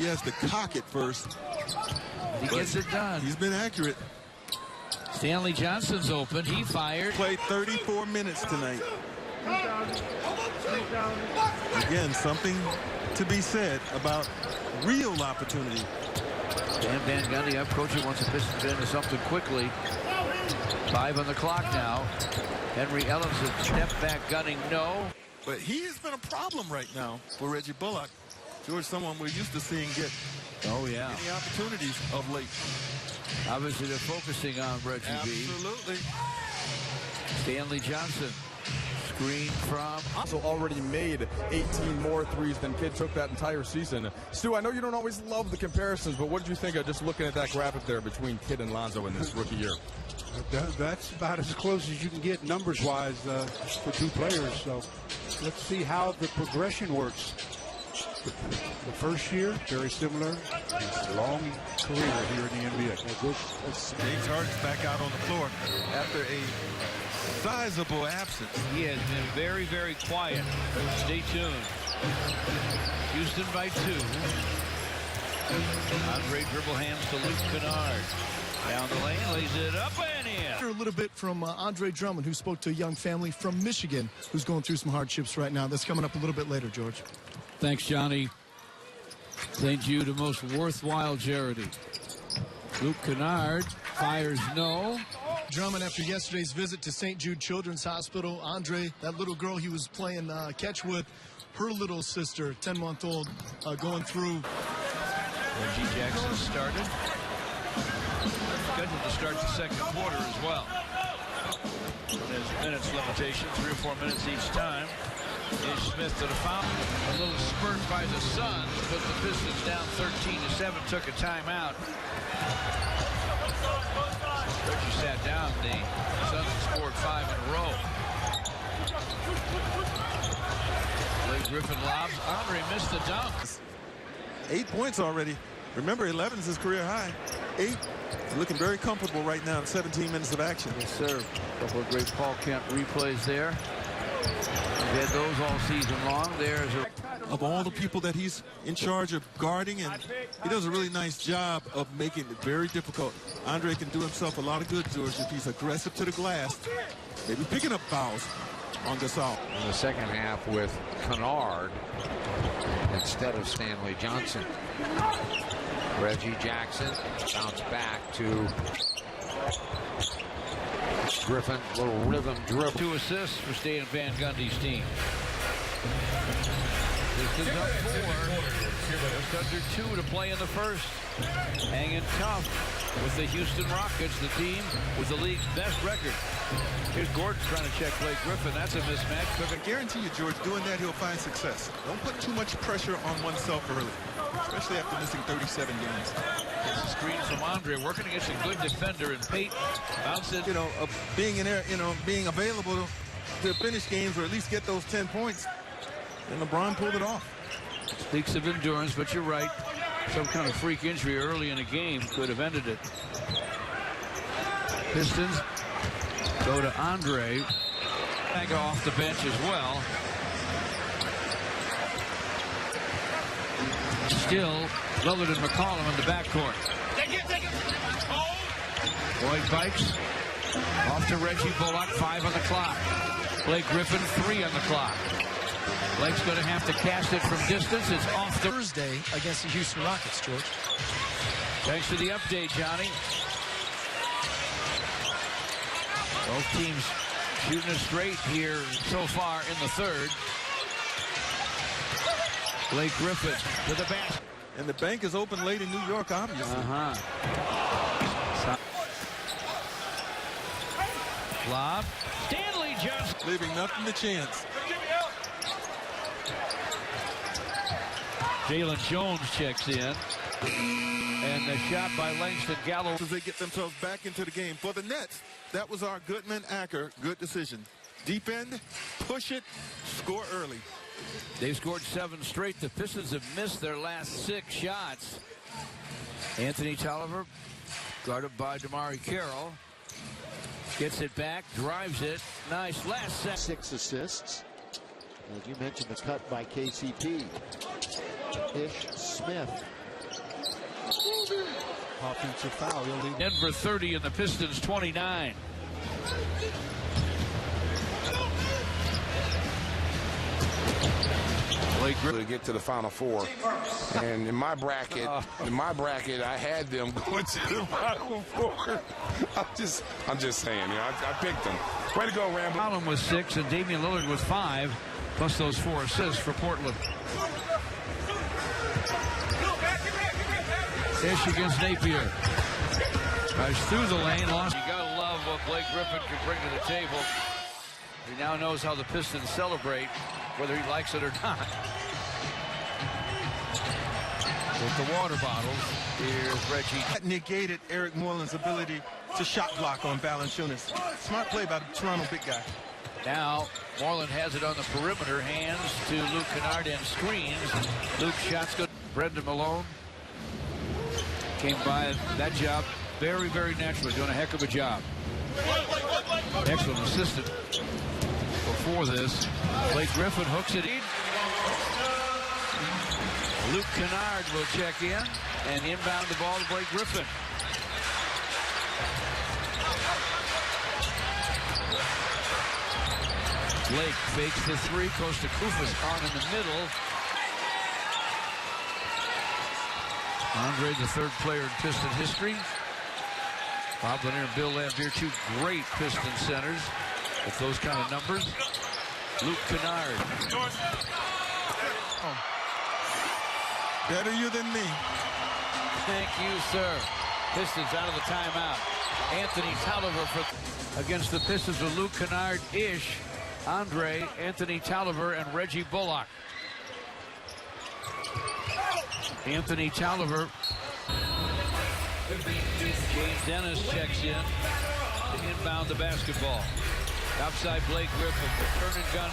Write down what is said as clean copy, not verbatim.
he has to cock it first. He gets it done. He's been accurate. Stanley Johnson's open. He fired. Played 34 minutes tonight. Again, something to be said about real opportunity. Dan Van Gundy up. Coach wants the Pistons to get into something quickly. 5 on the clock now. Henry Ellis a step back gunning. No. But he has been a problem right now for Reggie Bullock. George, someone we're used to seeing get any opportunities of late. Obviously, they're focusing on Reggie B. Absolutely. Stanley Johnson. Screen from. Also already made 18 more threes than Kidd took that entire season. Stu, I know you don't always love the comparisons, but what did you think of just looking at that graphic there between Kidd and Lonzo in this rookie year? That's about as close as you can get numbers-wise for two players. So let's see how the progression works. The first year, very similar. His long career here in the NBA. James Harden's back out on the floor after a sizable absence. He has been very, very quiet. Stay tuned. Houston by 2. Andre dribble hands to Luke Kennard. Down the lane, lays it up and in. A little bit from Andre Drummond, who spoke to a young family from Michigan who's going through some hardships right now. That's coming up a little bit later, George. Thanks, Johnny. St. Jude, the most worthwhile charity. Luke Kennard fires no. Drummond, after yesterday's visit to St. Jude Children's Hospital, Andre, that little girl he was playing catch with, her little sister, 10-month-old, going through. Reggie Jackson started. Scheduled to start the second quarter as well. There's minutes limitation, 3 or 4 minutes each time. Ish Smith to the foul. A little spurt by the Suns, but the Pistons down 13-7, took a timeout. Reggie sat down. The Suns scored 5 in a row. Blake Griffin lobs. Andre missed the dunk. 8 points already. Remember, 11 is his career high. 8. Looking very comfortable right now in 17 minutes of action. Yes, sir. A couple of great Paul Kent replays there. We've had those all season long. There's of all the people that he's in charge of guarding, and he does a really nice job of making it very difficult. Andre can do himself a lot of good, George, if he's aggressive to the glass, maybe picking up fouls on Gasol. In the second half with Kennard instead of Stanley Johnson. Reggie Jackson bounce back to Griffin, little rhythm dribble. 2 assists for Stan Van Gundy's team. This is up 4. Just under 2 to play in the first. Hanging tough with the Houston Rockets, the team with the league's best record. Here's Gordon trying to check Blake Griffin. That's a mismatch. But I guarantee you, George, doing that, he'll find success. Don't put too much pressure on oneself early, especially after missing 37 games. It's a screen from Andre, working against a good defender in Peyton. Bounce it. Being in there, being available to finish games or at least get those 10 points. And LeBron pulled it off. Speaks of endurance, but you're right. Some kind of freak injury early in a game could have ended it. Pistons go to Andre. Go off the bench as well. Still, Lillard and McCollum in the backcourt. Boyd bikes. Off to Reggie Bullock, 5 on the clock. Blake Griffin, 3 on the clock. Blake's going to have to cast it from distance. It's off Thursday against the Houston Rockets, George. Thanks for the update, Johnny. Both teams shooting it straight here so far in the third. Blake Griffin to the basket. And the bank is open late in New York, obviously. Lob. Stanley Johnson. Leaving nothing to chance. Jalen Jones checks in. And the shot by Langston Gallo. As they get themselves back into the game. For the Nets, that was our Goodman-Acker good decision. Deep end, push it, score early. They've scored 7 straight. The Pistons have missed their last 6 shots. Anthony Tolliver, guarded by Damari Carroll. Gets it back, drives it. Nice last set. 6 assists. As you mentioned, the cut by KCP. Ish Smith offensive foul. He'll leave. Denver 30 and the Pistons 29. To get to the Final Four, and in my bracket, I had them going to the Final Four. I'm just saying, I picked them. Way to go, Rambo. Allen was 6 and Damian Lillard was 5, plus those 4 assists for Portland. Ish against Napier. Drives through the lane, lost. You gotta love what Blake Griffin can bring to the table. He now knows how the Pistons celebrate, whether he likes it or not. With the water bottles, here's Reggie. That negated Eric Moreland's ability to shot block on Valanciunas. Smart play by the Toronto big guy. Now, Moreland has it on the perimeter, hands to Luke Kennard and screens. Luke shots good. Brendan Malone came by that job very, very naturally, doing a heck of a job. Excellent assistant before this. Blake Griffin hooks it in. Luke Kennard will check in and inbound the ball to Blake Griffin. Blake fakes the 3. Costa Kufas on in the middle. Andre, the 3rd player in Piston history. Bob Lanier and Bill Laimbeer, 2 great Piston centers with those kind of numbers. Luke Kennard. Better you than me. Thank you, sir. Pistons out of the timeout. Anthony Tolliver against the Pistons with Luke Kennard, Ish, Andre, Anthony Tolliver, and Reggie Bullock. Anthony Tolliver. James Dennis checks in to inbound the basketball. Outside Blake Griffin, the turn and gun.